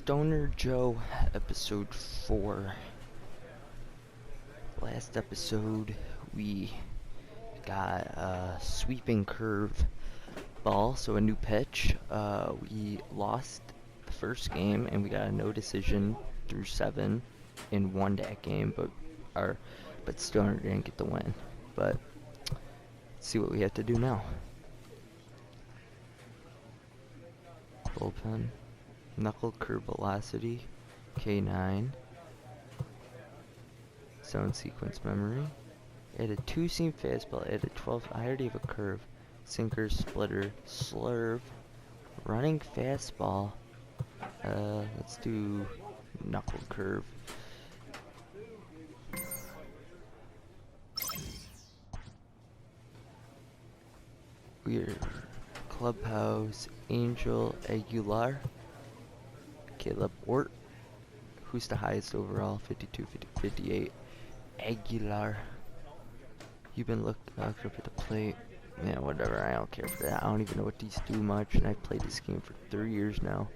Stoner Joe, episode 4. Last episode, we got a sweeping curve ball, so a new pitch. We lost the first game, and we got a no decision through 7 and won that game, but Stoner didn't get the win. But let's see what we have to do now. Bullpen. Knuckle curve velocity, K9. Zone sequence memory. Add a 2-seam fastball, add a 12. I already have a curve. Sinker, splitter, slurve. Running fastball. Let's do knuckle curve. Weird. Clubhouse, Angel Aguilar. Caleb Ort. Who's the highest overall? 52, 58. Aguilar. You've been looked up at the plate. Yeah, whatever. I don't care for that. I don't even know what these do much, and I've played this game for 3 years now.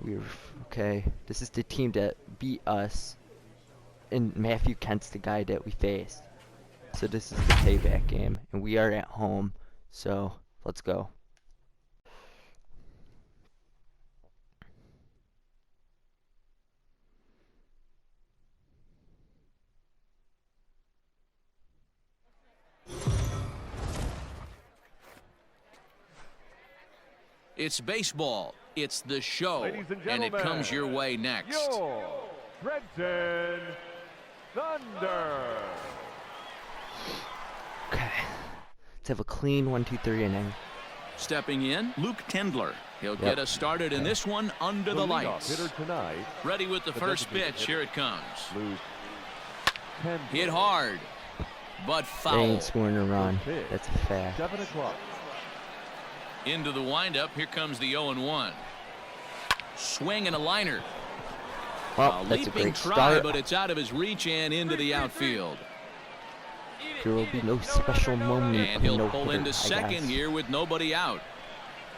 We're okay. This is the team that beat us, and Matthew Kent's the guy that we faced. So this is the payback game, and we are at home. So let's go. It's baseball. It's the show. And it comes your way next. Your Trenton Thunder. Okay. Let's have a clean 1-2-3 inning. Stepping in, Luke Tendler. He'll get us started in this one under the lights. Hitter tonight, Ready with the first pitch. Here it comes. Luke Tendler. Hit hard, but They foul. ain't scoring a run. That's a fact. 7 o'clock. Into the windup. Here comes the 0-1. Swing and a liner. Well, A that's a leaping great try, start. but it's out of his reach and into the outfield. There will be no special moment. And he'll no pull hitter, into I second guess. here with nobody out.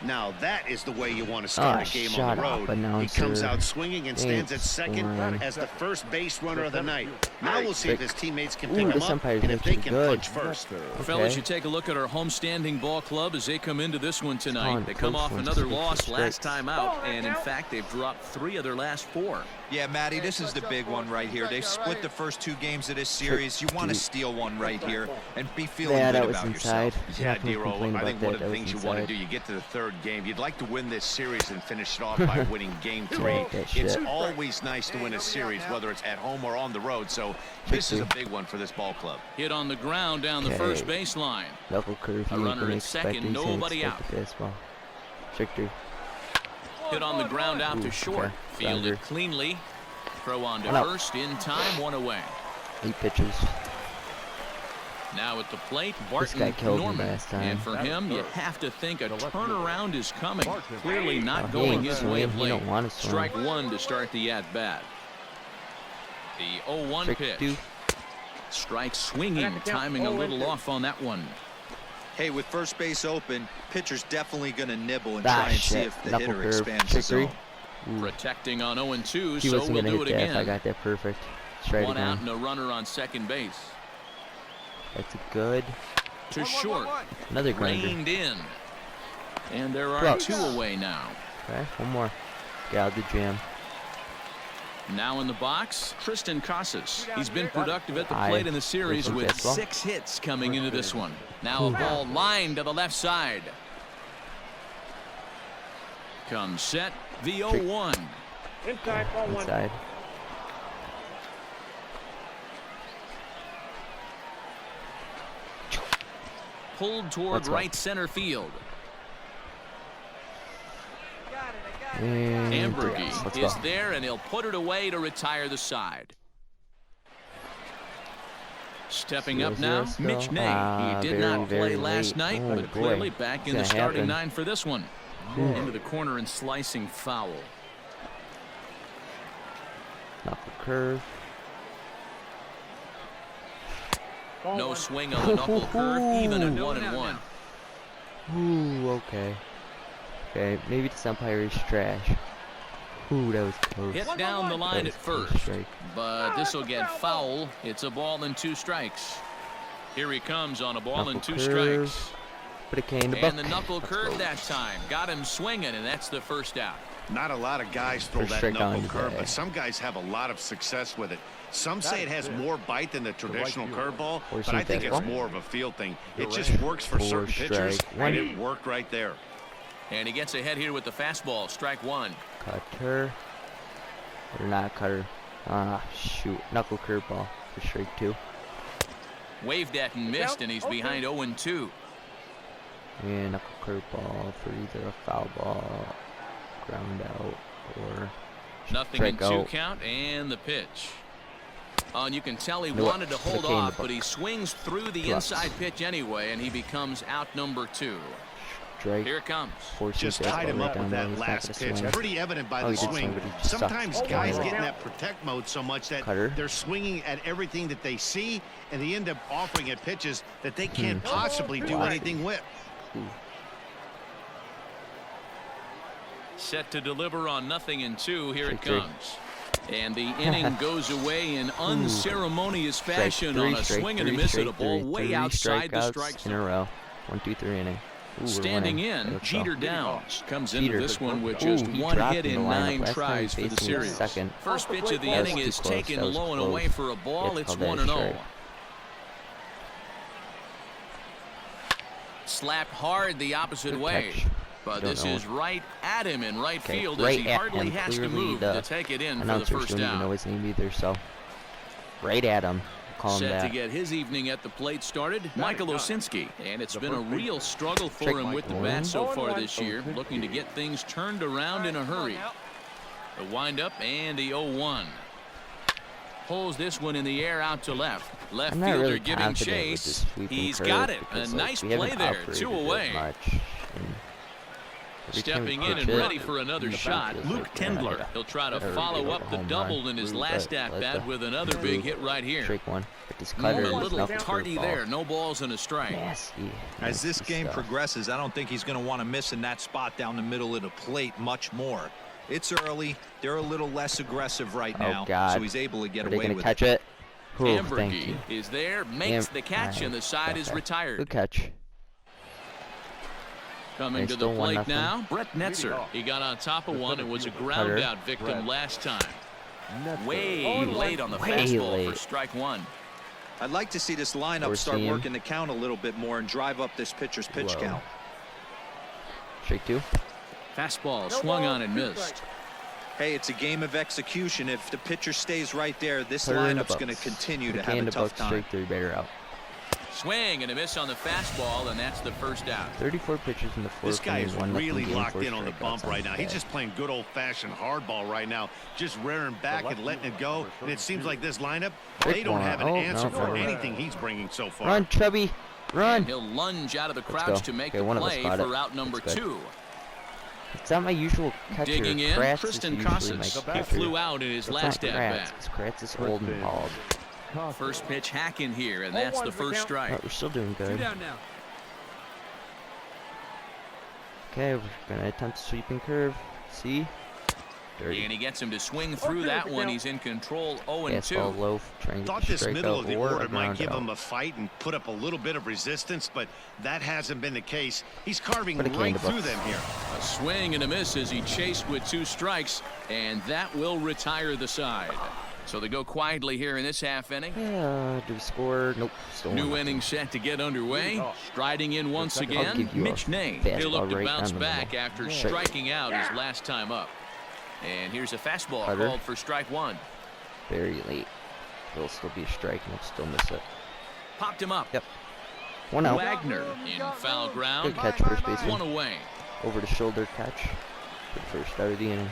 Now that is the way you want to start a game on the road. He announcer. comes out swinging and stands at Thanks, second Warren. as the first base runner of the night. Now we'll see if his teammates can pick Ooh, him this up umpire's and if they actually can good. punch first. Fellas, Okay. you take a look at our homestanding ball club as they come into this one tonight. They come off close another ones. loss last time out, and in fact, they've dropped 3 of their last 4. Yeah, Matty, this is the big one right here. They've split the first 2 games of this series. You want to steal one right here and be feeling Yeah, good that was about inside. yourself. Yeah, Not gonna D-Roll, complain I about think that. one of the That things was you want to inside. do, you get to the 3rd game, you'd like to win this series and finish it off by winning game 3. Yeah, that It's shit. always nice to win a series, whether it's at home or on the road, so this is a big one for this ball club. Hit on the ground down the first Okay. baseline. Knuckle curve. A You ain't runner gonna at expect second, it. He's gonna nobody expect the fastball. Victory. Hit on the ground out to Ooh, short. okay. Fielded Grounder. cleanly. Throw on to One out. first in time, 1 away. 8 pitches. Now at the plate, This Barton guy killed me Norman. last time. And for him, you have to think a turnaround is coming. Clearly Oh, not he going ain't his way of swing. He late. don't want to swing. Strike 1 to start the at-bat. The 0-1 Strike pitch. 2. Strike swinging, timing a little off on that one. Hey, with first base open, pitcher's definitely going to nibble and Ah, try and see shit. if the Knuckle hitter curve. expands the Victory. zone. Protecting on 0-2, He so wasn't we'll gonna do it hit that if I again. got that perfect. Let's try it 1 out again. and a runner on second base. That's a good. To short. Another grinder. Reined in. And there are Close. 2 away now. Okay, one more. Get out of the jam. Now in the box, Tristan Casas. He's been productive at the High. plate in the series There's with some fastball. 6 hits coming into this one. Now a ball lined to the left side. Comes set, the 0-1. Inside. Pulled toward Let's go. right center field. And Ambergy let's is go. there, and he'll put it away to retire the side. Stepping up now, 0-0 still. Mitch Ney. He did not play very last late. night, Oh, but boy. clearly back in the It's gonna starting happen. 9 for this one. Into the corner and slicing foul. Knuckle curve. No swing on the knuckle curve, even at 1-1. Ooh, okay. Okay, maybe this umpire is trash. Ooh, that was close. Hit down the line That at was close first, strike. but this will get foul. It's a ball and 2 strikes. Here he comes on a ball and 2 curve. strikes. Put a K in the And buck. the knuckle Let's curve go. that time. Got him swinging, and that's the first out. Not a lot of guys throw First that strike knuckle on curve, today. but some guys have a lot of success with it. Some say it has more bite than the traditional curveball, Or but I think it's fastball. more of a feel thing. It just works for Four certain pitchers, strike and one. it worked right there. And he gets ahead here with the fastball. Strike 1. Cutter. Or not cutter. Ah, shoot. Knuckle curveball for strike 2. Waved at and missed, and he's behind 0-2. And knuckle curveball for either a foul ball, ground out, or Nothing in 2 strikeout. count, and the pitch. And you can tell he You know what? wanted to Put a hold K in the off, but book. he swings through the Drops. inside pitch anyway, and he becomes out number 2. Strike. Here it comes. Forcing Just fastball tied him right up down with low. that He's not last gonna pitch. swing. Pretty evident by Oh, the he did swing. swing, but he just Sometimes sucked. guys Yeah. get in that protect mode so much that Cutter. they're swinging at everything that they see, and they end up offering at pitches that they can't possibly do Wow. anything with. Set to deliver on 0-2. Here it Strike 3. comes. And the inning goes away in unceremonious fashion on a swing and a miss at a ball way outside the strike in a zone. row. 1-2-3 inning. Ooh, we're Standing winning. in, Let's Jeter go. Downs comes Jeter. into this one with Ooh, just he 1 dropped hit in the in lineup. 9 Last time tries for the facing the series. second. First pitch of the That was inning too is close. taken That was low and close. away for a ball. Yeah, It's call that a 1-0. strike. Slapped hard the opposite Good way. catch. But Don't this know. is right at him in right Okay, field right as he at hardly him. has to Clearly move the to take it in for the Announcers first don't even know down. his name either, so right at him. Call him Set to that. get his evening at the plate started, Michael Osinski. And it's been a real struggle for Strike him with the one. bat so far 0-1, this year, looking to get things turned around in a hurry. The windup and the 0-1. Pulls this one in the air out to left. Left I'm not fielder really giving confident with chase. this sweeping He's curve got it. A because, nice we play haven't there. operated 2 it away. much, and every time we Stepping in pitch and it, ready for another the shot, back is Luke like, Tendler. He'll try to better follow get up the a home double run. in his But last let at-bat the- with another big hit right here. Strike 1. With this A cutter, little knuckle tardy curveball. there. No balls and a strike. Nasty. As this nasty game stuff. progresses, I don't think he's going to want to miss in that spot down the middle of the plate much more. It's early. They're a little less aggressive right now, God. so he's able to get Are they away gonna with catch it. it? Oh, thank Ambergy you. is there, makes the catch, and the side is Okay. retired. Good catch. Coming They to the still won plate nothing. now, Brett Netzer. He got on top of one and was a ground Cutter. out victim last time. Netzer. Way late on the Way fastball late. for strike 1. I'd like to see this lineup We're start seeing- working the count a little bit more and drive up this pitcher's pitch Whoa. count. Strike 2. Fastball swung on and missed. Hey, it's a game of execution. If the pitcher stays right there, this Put her in the lineup's going to books. continue Put to a K have in a the tough books, time. Strike 3, batter out. Swing and a miss on the fastball, and that's the first out. 34 pitches in the fourth. This guy is inning, 1-0 really game, locked 4 in on the strikeouts bump right now. his He's bat. just playing good old-fashioned hardball right now, just rearing back and letting it go. And it seems like this lineup, they don't have an Oh, answer no, for no. anything he's bringing so far. Run, Chubby. Run. And he'll lunge out of the Let's crouch go. to make Okay, the one of us play caught it. for out number That's good. 2. It's not my usual catcher. Digging in, Kratz is Tristan usually my Casas. He catcher. flew out in his It's last not at-bat. Kratz, 'cause Kratz is old and bald. First pitch hacking here, and that's the first strike. But we're still doing good. Down now. Okay, we're gonna attempt a sweeping curve. See? Dirty. And he gets him to swing through that one. He's in control 0-2. Fastball low, trying to Thought get this strike middle out of the or order a might ground give out. him a fight and put up a little bit of resistance, but that hasn't been the case. He's carving Put a K in right the through books. them here. A swing and a miss as he chased with 2 strikes, and that will retire the side. So they go quietly here in this half inning. Yeah, do we score? Nope. Still New 1-0. inning set to get underway. Striding in once again, give you a Mitch Ney. fastball He'll look to right bounce down the back middle. after Yeah. striking out his last time up. And here's a fastball Cutter. called for strike 1. Very late. It'll still be a strike and I'll still miss it. Popped him up. Yep. 1 out. Wagner in foul ground. Good catch, first baseman. 1 away. Over the shoulder catch. For the first out of the inning.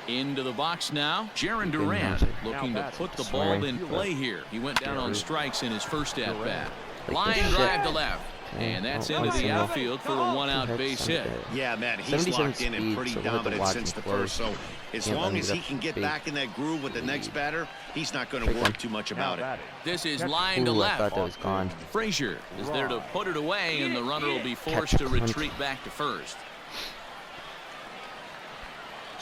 Into the box now, Jaron Durant Announcer. looking to Now put the Swearing. ball in play here. He went down on strikes in his first at-bat. Like Line this drive shit. to left. And that's Oh, into one the single. outfield for a one-out Two base hits, hit. okay. Yeah, man, he's 77 locked in and speed, pretty so we'll have to dominant watch since him the play. first. So as Can't let long him as get he up can to get speed. back in that groove with the next Speed. batter, he's not going to Strike worry one. too much about it. This is line to Ooh, I thought left. that was gone. Frazier is there to put it away, and the runner will be forced Catch to a punt. retreat back to first.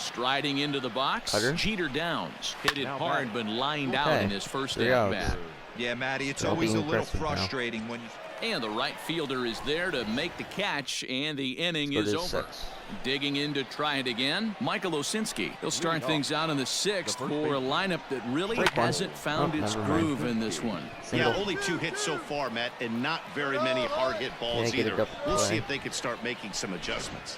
Striding into the box, Cutter. Jeter Downs. Hit it Now hard, but lined out Okay. in his first 3 outs. at-bat. Yeah, Matty, it's They're always a being little aggressive now. frustrating when you... And the right fielder is there to make the catch, and the inning So it is is over. 6. Digging in to try it again, Michael Osinski. He'll start things out in the 6th for a lineup that really Break one. hasn't found Oh, its never mind. groove in this one. Single. Yeah, only 2 hits so far, Matt, and not very many hard hit balls Can't get a either. double We'll play. see if they can start making some adjustments.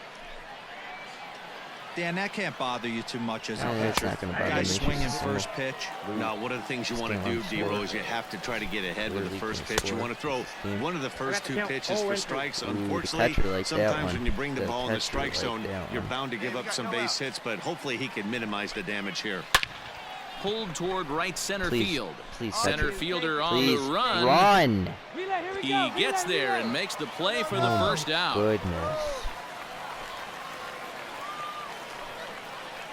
Dan, that can't bother you too much as a No, it's pitcher. not gonna bother Guy me. swinging It's just a first pitch. Now, one of the things you want to Still do, on D-Rose, score. you have to try to get ahead with the Really first can pitch. You score. want to throw Yeah. one of the first 2 pitches for strikes. Ooh, the Unfortunately, catcher liked that sometimes one. when you bring the The ball in the catcher strike liked zone, that you're one. bound to give up some base hits, but hopefully he can minimize the damage here. Pulled toward right center Please. field. Please, Center catcher. fielder on Please the run. run. He gets there and makes the play for the Oh, first out. Goodness.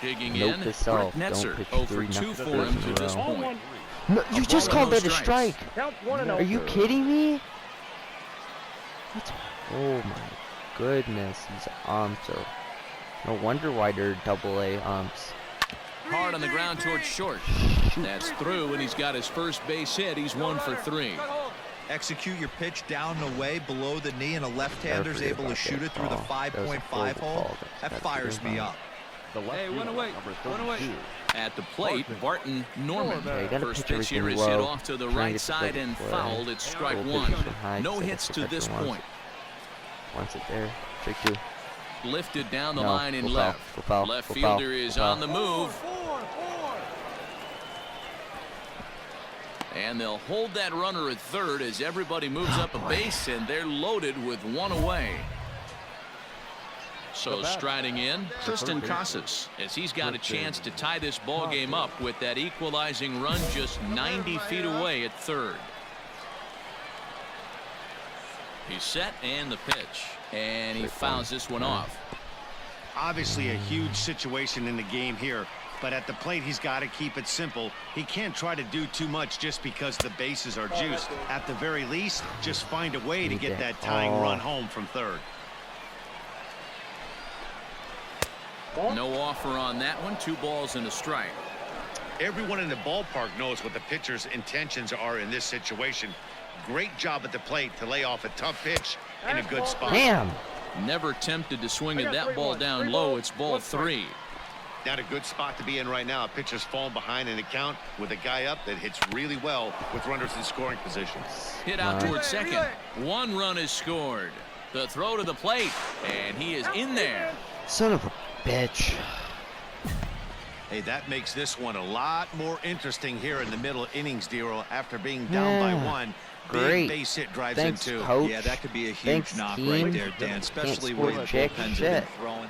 Digging Note in, to Brett self, Netzer, don't pitch 0 for 3 2 for nothing him to this in a row. point. No, you just ball, called no that a strikes. strike. Count 1-0. Are you kidding me? What? Oh my goodness, these umps are. No wonder why they're double-A umps. Hard on the ground towards short. That's through, and he's got his first base hit. He's 1 for 3. Execute your pitch down and away below the knee, and a left-hander's forget able to about shoot that it through the ball. That was a 5.5 foul hole. ball. That That's fires pretty me bad. up. The left Hey, one fielder, away, number one away. 32. At the plate, Barton Norman. Yeah, you gotta First pitch pitch here everything is hit low. off to the Try and right get the side double and play. fouled. It's strike Double 1. pitch from high, No 'cause I hits got to the this catcher once. point. Once it there, strike 2. Lifted down the No, line and go foul, left. go foul, Left go fielder foul, is go foul. on the move. And they'll hold that runner at third as everybody moves up a base, and they're loaded with 1 away. So striding in, Tristan Casas, as he's got a chance to tie this ball game up with that equalizing run just 90 feet away at third. He's set and the pitch, and he fouls this one off. Obviously a huge situation in the game here, but at the plate he's got to keep it simple. He can't try to do too much just because the bases are juiced. At the very least, just find a way to Need get that. that tying Oh. run home from third. No offer on that one. 2 balls and a strike. Everyone in the ballpark knows what the pitcher's intentions are in this situation. Great job at the plate to lay off a tough pitch in a good spot. Damn. Never tempted to swing at that ball down low. It's ball 3. Not a good spot to be in right now. A pitcher's falling behind in the count with a guy up that hits really well with runners in scoring position. Hit out towards second. 1 run is scored. The throw to the plate, and he is in there. Son of a bitch. Hey, that makes this one a lot more interesting here in the middle innings, Dero. After being down by Yeah. 1, Great. big base hit drives Thanks, in 2. coach. Yeah, that could be a huge Thanks, knock team. right there, Dan, especially score where the jack bullpens have shit. been throwing.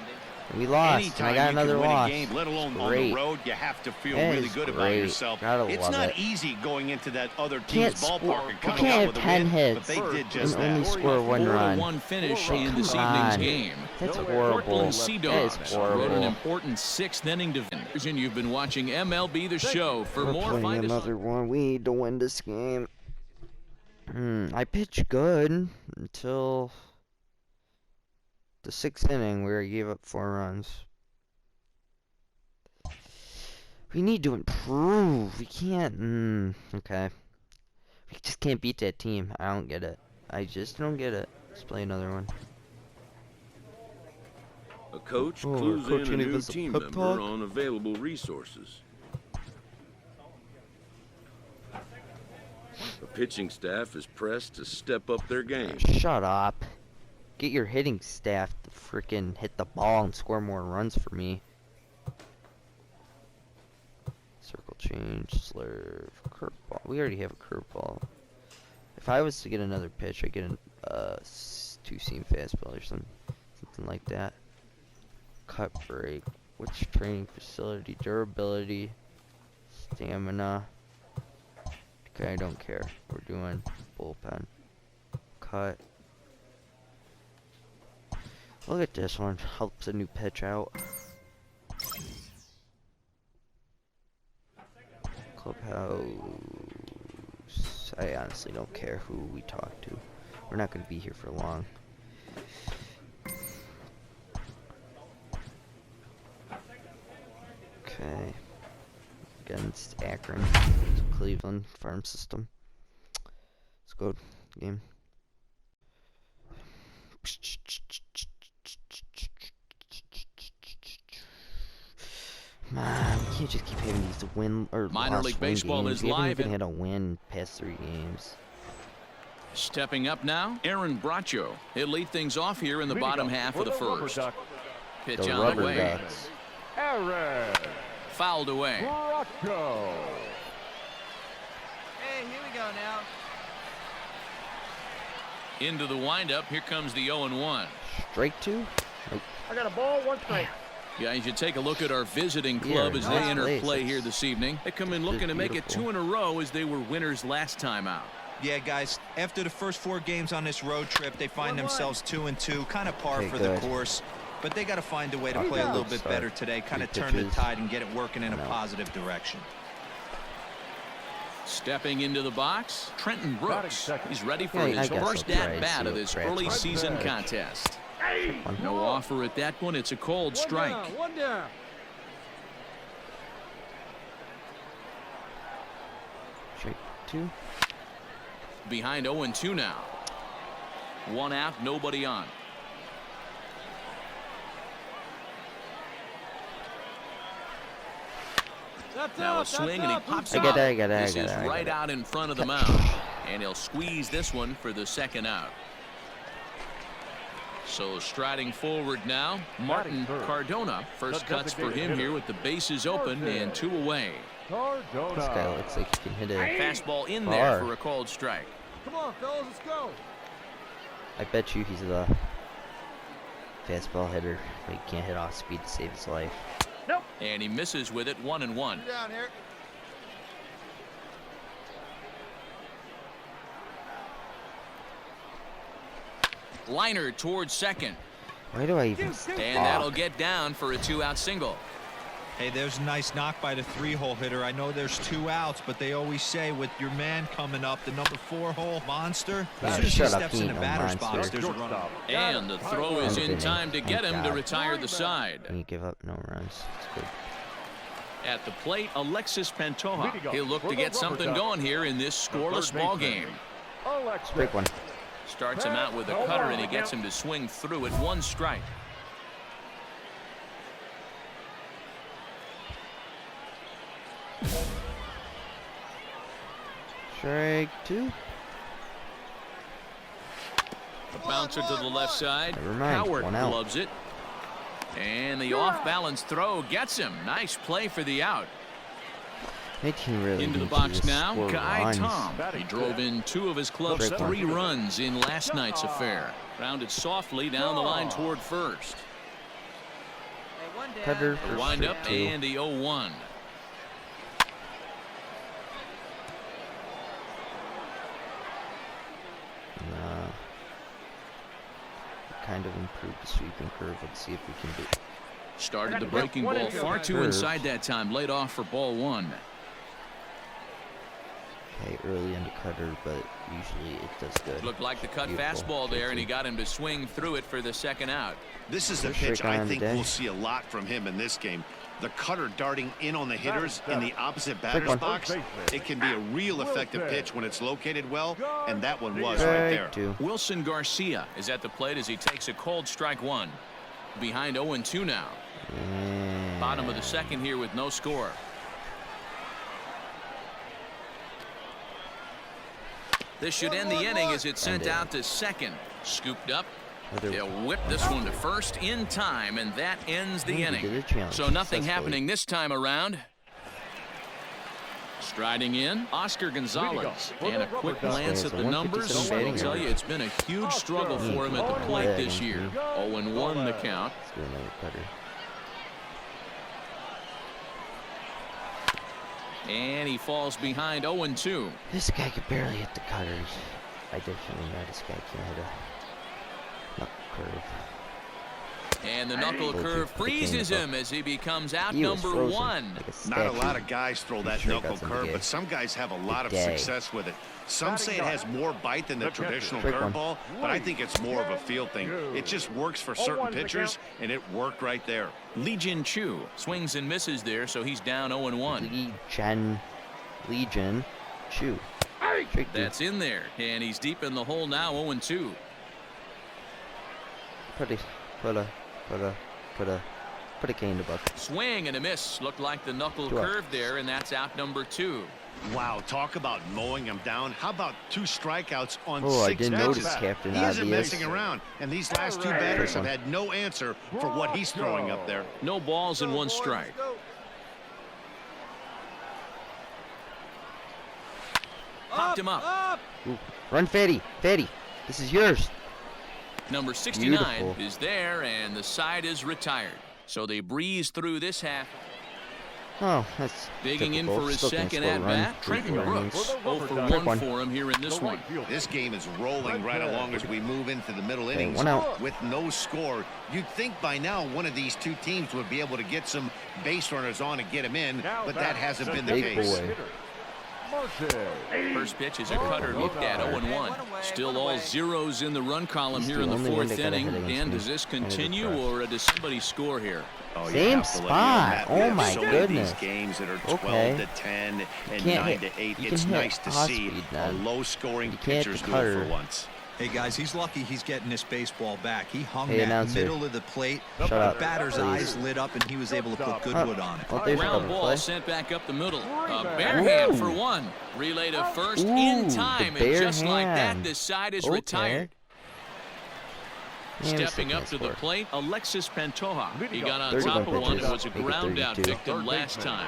We lost, Anytime and I got you another can win loss. a game, let alone on Great. the road, you have to feel That really is good about great. yourself. Gotta It's love not it. easy going into that other Can't team's score. ballpark and You coming can't out have with a 10 win, hits but they did just and only that. score 1 run. 4-1 finish Like, in come this evening's on. game. That's The horrible. Portland Sea That is Dogs wrote an horrible. important 6th inning division. You've been watching MLB The Show. For We're more, playing find us another one. We need to win this game. I pitched good until the 6th inning where I gave up 4 runs. We need to improve. We can't. Okay. We just can't beat that team. I don't get it. I just don't get it. Let's play another one. A coach Oh, clues coach in a gonna new give us a team pep member talk? on available resources. The pitching staff is pressed to step up their game. Shut up. Get your hitting staff to freaking hit the ball and score more runs for me. Circle change, slurve, curveball. We already have a curveball. If I was to get another pitch, I'd get a 2-seam fastball or something like that. Cut break. Which training facility? Durability. Stamina. Okay, I don't care. We're doing bullpen. Cut. Look at this one. Helps a new pitch out. Clubhouse. I honestly don't care who we talk to. We're not going to be here for long. Okay. Against Akron, Cleveland farm system. Let's go game. Man, we can't just keep having these win or Minor lost League win Baseball games. is We haven't live even and- had a win past 3 games. Stepping up now, Aaron Bracho. He'll lead things off here in the bottom half of the first. Pitch The on the rubber way. ducks. Aaron Fouled away. Bracho. Hey, here we go now. Into the windup. Here comes the 0-1. Strike 2? Nope. I got a ball, 1 strike. Yeah, you should take a look at our visiting club Yeah, as nice they enter place. play here this evening. They come in It's looking to make it beautiful. 2 in a row as they were winners last time out. Yeah, guys, after the first 4 games on this road trip, they find 1-1. themselves 2-2, kind of par Okay, for good. the course. But they got to find a way to Okay, play a little good bit start. better today, kind of Good turn the pitches. tide and get it working in a No. positive direction. Stepping into the box, Trenton Brooks. second. He's ready for Yeah, I his guess first I'll try at and bat see of what this cracks early my season pitch. contest. One. No offer at that one. It's a cold strike. One down. Strike 2. Behind 0-2 now. 1 out, nobody on. Now a swing and he pops I it got up. it, I got it, I This got is it, I got right it. out in front of the mound. And he'll squeeze this one for the second out. So striding forward now, Martin third. Cardona. First The cuts for him designated here with the bases open and 2 away. This guy Cardona. looks like he can hit it. Fastball in there Far. for a called strike. Come on, fellas, let's go. I bet you he's the fastball hitter, but he can't hit off speed to save his life. And he misses with it, 1-1. Down here. Liner towards second. Why do I even And stop? that'll get down for a 2-out single. Hey, there's a nice knock by the 3-hole hitter. I know there's 2 outs, but they always say with your man coming up, the number 4-hole monster, as soon as he shut up, steps he in the ain't no batter's monster. box, there's a run. Shortstop. And the throw is in Thank time to get him to God. retire the side. When you give up no runs, it's good. At the plate, Alexis Pantoja. Leading off He'll look for to the get something Rubber going here in this scoreless third ball baseman. game. Alexis. Strike 1. Starts him out with a cutter, and he gets him to swing through at 1 strike. Strike 2. A bouncer to the left side. Never mind, Howard 1 out. gloves it. And the off-balance throw gets him. Nice play for the out. My team really Into the needs box to now, score Kai runs. Tom. He drove in 2 of his club's Strike 1. 3 runs in last night's affair. Rounded softly down the line toward first. Hey, one down. Cutter The for windup strike 2. and the 0-1. Kind of improved the sweeping curve. Let's see if we can do. Started the breaking ball far too Curve. inside that time. Laid off for ball 1. Okay, early into cutter, but usually it does good. Looked like the cut Beautiful. fastball there, and he got him to swing through it for the second out. This is the First pitch strike I on the think day. we'll see a lot from him in this game. The cutter darting in on the hitters in the opposite Strike batter's 1. box. It can be a real effective pitch when it's located well, and that one was right there. Strike 2. Wilson Garcia is at the plate as he takes a cold strike 1. Behind 0-2 now. And Bottom of the second here with no score. This should end the inning as it's sent End it. out to second. Scooped up. Another- He'll whip this one to first in time, and that ends the He inning. did a challenge So nothing successfully. happening this time around. Striding in, Oscar Gonzalez. And a quick glance at the numbers. I'll 157 tell you, it's been a huge struggle for him at the plate this year. 0-1 the count. Let's do another cutter. And he falls behind 0-2. This guy could barely hit the cutters. I definitely know this guy can't hit a curve. And the knuckle curve freezes him as he becomes out He was number frozen, 1. like a Not a statue. lot of guys throw that Sure knuckle got some curve, gay. but some guys have a lot of Gay. success with it. Some say it has more bite than the traditional Strike one. curveball, but I think it's more of a feel thing. It just works for certain pitchers, and it worked right there. Legion Chu swings and misses there, so he's down 0-1. Legion Chu. Strike 2. That's in there, and he's deep in the hole now, 0-2. Put a K in the bucket. Swing and a miss. Looked like the knuckle 2 out. curve there, and that's out number 2. Wow, talk about mowing him down. How about 2 strikeouts on Oh, I 6 didn't pitches? notice, Captain He isn't Obvious. messing around, and these last 2 batters have had no answer for what he's throwing up there. No balls and 1 strike. Popped him up. Ooh. Run, Fatty. Fatty. This is yours. Number 69 Beautiful. is there, and the side is retired. So they breeze through this half. Oh, that's Digging in typical. for his Still can't second score a at run. bat, Trenton 3 Brooks. innings. 0 for Strike 1 one. for him here in this one. This game is rolling right along as we move into the middle innings 1 out. with no score. You'd think by now one of these 2 teams would be able to get some base runners on and get them in, but that hasn't been the Big case. boy. First pitch is a cutter looked at 0-1. Still all zeros in the run column He's here the in the only one 4th that got a inning. hit against Dan, me. does this I needed continue, to or does somebody score here? Oh, you Same have to let spot. me know, Matt. We Oh have my so many of goodness. these games that are 12 Okay. to 10 and can't 9 hit- to 8. you It's can hit nice to hot see speed, a man. low-scoring You can't pitchers hit do it for cutter. once. Hey, guys, he's lucky he's getting this baseball back. He hung Hey, that announcer. middle of the plate. Shut The up, batter's please. eyes lit up, and he was able to put good wood on it. Oh, there's a Ground double ball play. sent back up the middle. A bare hand for 1. Relay to first in Ooh, time, the and bare just like that, hand. the side is Okay. retired. Yeah, we still Stepping up can't to the score. plate, Alexis Pantoja. He got on 31 top of one. pitches. It was a Make it ground out 32. victim last time.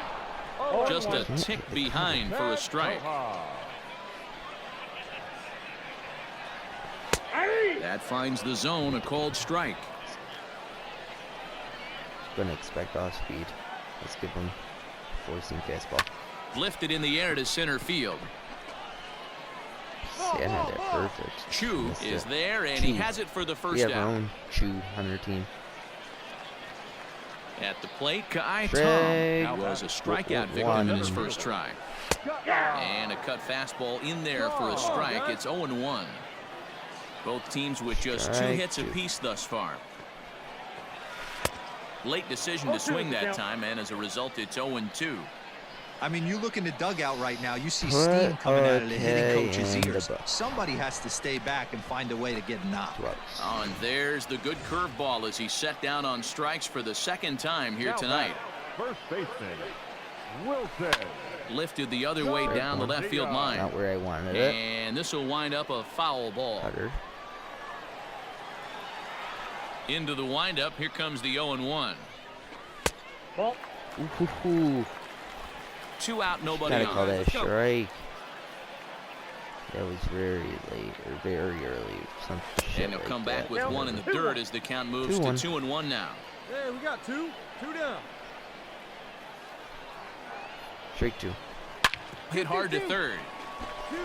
Just a tick behind for a strike. That finds the zone, a called strike. Gonna expect off speed. Let's give him forcing fastball. Lifted in the air to center field. See, I had that perfect. Chu Missed is it. there, and he Chu. has it for the We first have our out. own Chu on our team. At the plate, Kai Tom. Strike That was a strikeout victim one. in his first try. And a cut fastball in there for a strike. It's 0-1. Both teams with just 2 Strike hits 2. apiece thus far. Late decision to swing that time, and as a result, it's 0-2. I mean, you look in the dugout right now, you see Put steam coming out of the a hitting K coach's in the ears. book. Somebody has to stay back and find a way to get a knock. 2 outs. Oh, and there's the good curveball as he's set down on strikes for the second time here tonight. First baseman, Wilson. Lifted the other way down the left field line. Not where I wanted it. And this will wind up a foul ball. Cutter. Into the windup, here comes the 0-1. Ball. Ooh, hoo, hoo. 2 out, nobody Gotta call on. that a strike. That was very late or very early. Some shit And he'll like come that. back with 1 in the dirt as the count moves to 2-1. 2-1 now. Hey, we got 2. 2 down. Strike 2. Hit hard to third.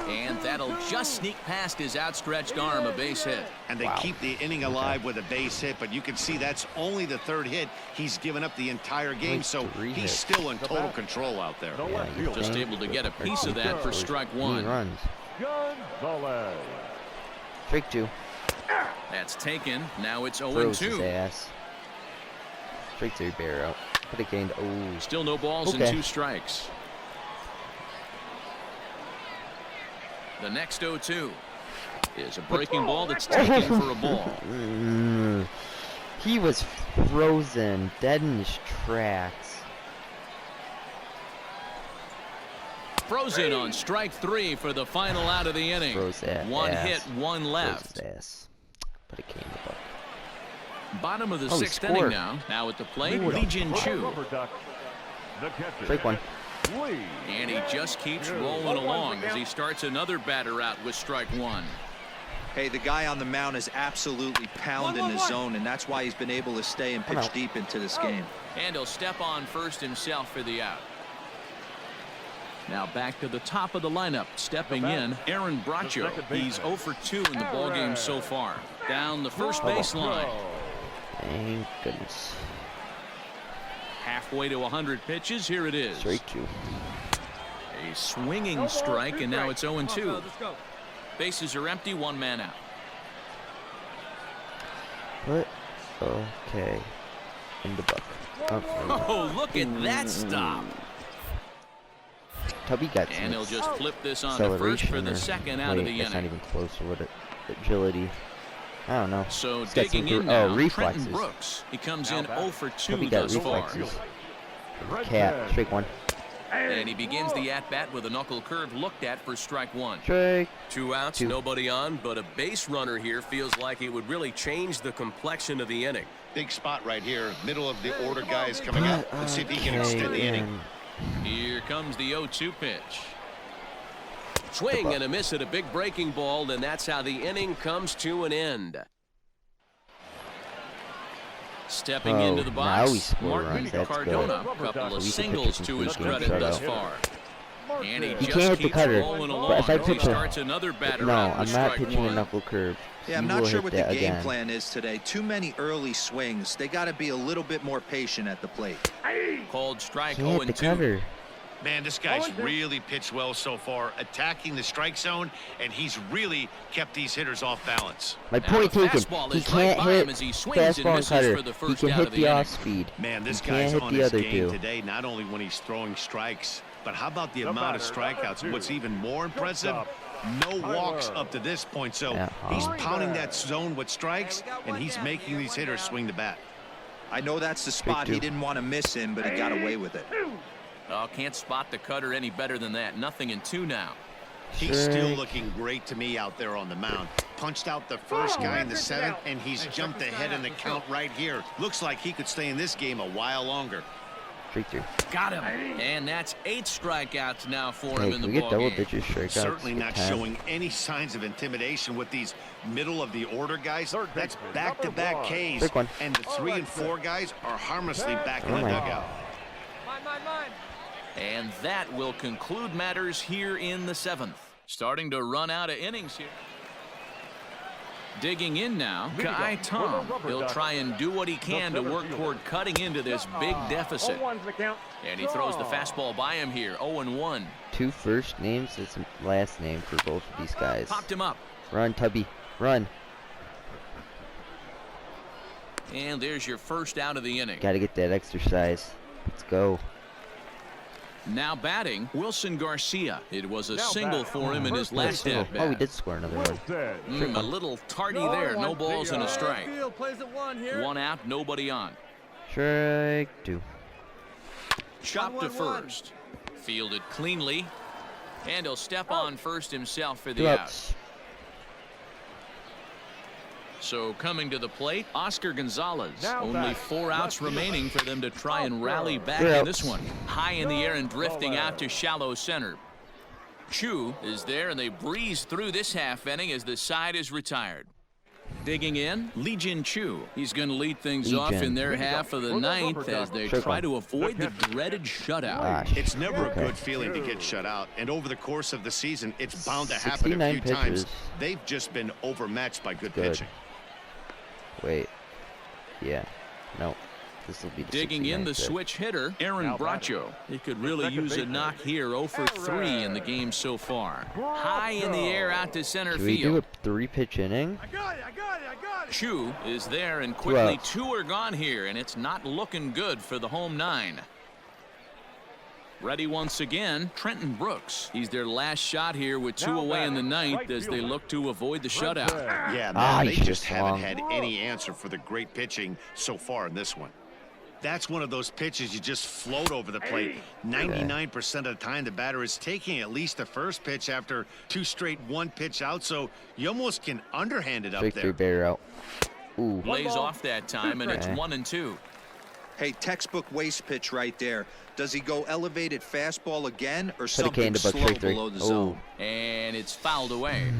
And that'll just sneak past his outstretched arm, a base hit. And they keep the inning alive with a base hit, but you can see that's only the 3rd hit he's given up the entire game, Only so 3 he's hits. still in total control out there. The left you field. Just think? able to get a piece of that for strike 1. Runs. Gonzalez. Strike 2. That's taken. Now it's Throws his 0-2. ass. Strike 3, bear out. Put a gained. Oh. Still no balls and Okay. 2 strikes. The next 0-2 is a breaking ball that's taken for a ball. He was frozen, dead in his tracks. Frozen on strike 3 for the final out of the inning. Froze that 1 ass. hit, 1 Froze left. his ass. Put a K in the buck. Bottom of the Oh, he 6th inning scored. now. Now at the plate, Ooh. Legion Chu. Rubber duck. The catcher. Strike 1. Lee. And he just keeps rolling along as he starts another batter out with strike 1. Hey, the guy on the mound is absolutely pounding the zone, and that's why he's been able to stay and pitch deep into this game. And he'll step on first himself for the out. Now back to the top of the lineup. Stepping in, Aaron Bracho. He's 0 for 2 in the ballgame so far. Down the first baseline. Thank goodness. Halfway to 100 pitches. Here it is. Straight 2. A swinging strike, and now it's 0-2. Bases are empty, 1 man out. What? Okay. In the buck. Okay. Oh, look at that stop. Tubby got And he'll some just flip this on to first for the second out of the that's not inning. even close. What agility. I don't know. So He's got some digging in now, reflexes. Trenton Brooks. He comes in 0 for 2 Tubby got thus far. reflexes. Cat. Strike 1. And he begins the at-bat with a knuckle curve looked at for strike 1. Strike. 2 outs, 2. nobody on, but a base runner here feels like it would really change the complexion of the inning. Big spot right here, middle of the order guys coming up. Let's see if he can extend the inning. Here comes the 0-2 pitch. Swing and a miss at a big breaking ball, and that's how the inning comes to an end. Stepping into the now we box, score Martin runs. That's Cardona. good. A couple of We can singles pitch to his complete credit game thus shutout. far. And he You just can't hit the keeps cutter. rolling But along if I as he pitch a- starts another batter No, out I'm with not strike pitching a 1. knuckle curve. Yeah, I'm He not will sure hit what the that game again. plan is today. Too many early swings. They got to be a little bit more patient at the plate. Called strike Can't hit the 0-2. cutter. Man, this guy's really pitched well so far, attacking the strike zone, and he's really kept these hitters off balance. My Now point the taken. fastball He is right can't by him hit as he swings and fastball and misses cutter. for the He first can out hit of the the off inning. speed. Man, this He can't guy's hit on the his other game two. today, not only when he's throwing strikes, but how about the The amount of batter, strikeouts? number What's 2. even more impressive, no walks up to this point. So Yeah. he's Oh. pounding that zone with strikes, and he's making these hitters swing the bat. I know that's the spot 2. he didn't want to miss in, but he got away with it. Oh, can't spot the cutter any better than that. 0-2 now. He's still Strike. looking great to me out there on the mound. Punched out the first guy in the 7th, and he's jumped ahead in the count right here. Looks like he could stay in this game a while longer. Straight 2. Got him. And that's 8 strikeouts now for Hey, him in the we get double ballgame. digit strikeouts. Certainly Good not time. showing any signs of intimidation with these middle of the order guys. Third That's baseman, back-to-back number 1. Ks, Quick one. and the 3 and 4 guys are harmlessly back in the Never mind. dugout. Mine. And that will conclude matters here in the 7th. Starting to run out of innings here. Digging in now, Kai Tom. He'll try and do what he can to work toward cutting into this big deficit. 0-1's the count. And he throws the fastball by him here, 0-1. 2 first names. It's last name for both of these guys. Popped him up. Run, Tubby. Run. And there's your first out of the inning. Got to get that exercise. Let's go. Now batting, Wilson Garcia. It was a Now single batting, for him in his last Single. at Oh, we bat. did score another one. Wilson. A little tardy there. No balls and a strike. Field plays at 1 here. 1 out, nobody on. Strike 2. Chopped to 1-1. first. Fielded cleanly. And he'll step on first himself for 2 the out. outs. So coming to the plate, Oscar Gonzalez. Now Only back. 4 outs remaining for them to try and rally back Three in outs. this one. High in the air and drifting out to shallow center. Chu is there, and they breeze through this half inning as the side is retired. Digging in, Lee Jin Chu. He's going to lead things off in their half of the 9th as they Strike try one. to avoid the dreaded shutout. Gosh. It's never Okay. a good feeling to get shut out, and over the course of the season, it's bound to happen a 69 few times. pitches. They've just been overmatched by good Good. pitching. Wait. Yeah. No. This will be the Digging in the 69th. switch hitter, Aaron Now batting. Bracho. He could really second use a baseman. knock here, 0 for 3 in the game so far. High in the air out to center Should we do field. a 3-pitch inning? I got it. Chu is there, and quickly outs. 2 are gone here, and it's not looking good for the home 9. Ready once again, Trenton Brooks. He's their last shot here with 2 Now away in the batting, 9th right as they fielder. look to avoid the shutout. Yeah, man, Ah, they he just just haven't swung. had any answer for the great pitching so far in this one. That's one of those pitches you just float over the plate. 99% of the time, the batter is taking at least the first pitch after 2 straight 1-pitch out, so you almost can underhand it up Strike 3 there. batter out. Ooh. Lays off that time, and it's Okay. 1-2. Hey, textbook waste pitch right there. Does he go elevated fastball again or K something in the buck, slow strike 3. below the Oh. zone? And it's fouled away.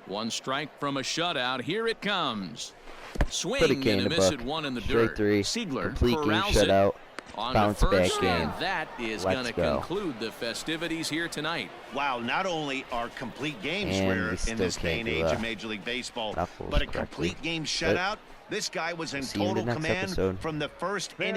One strike from a shutout. Here it comes. Put a Swing K and in a the miss buck. at 1 in the Straight dirt. 3. Siegler Complete game corrals it. shutout. on bounce the back first, game. and that is Let's going to go. conclude the festivities here tonight. Wow, not only are complete games And rare we in still this day can't and do age a of Major League Baseball, knuckles but a correctly. complete game But shutout, this guy was in see you in the total next command episode. from the first inning.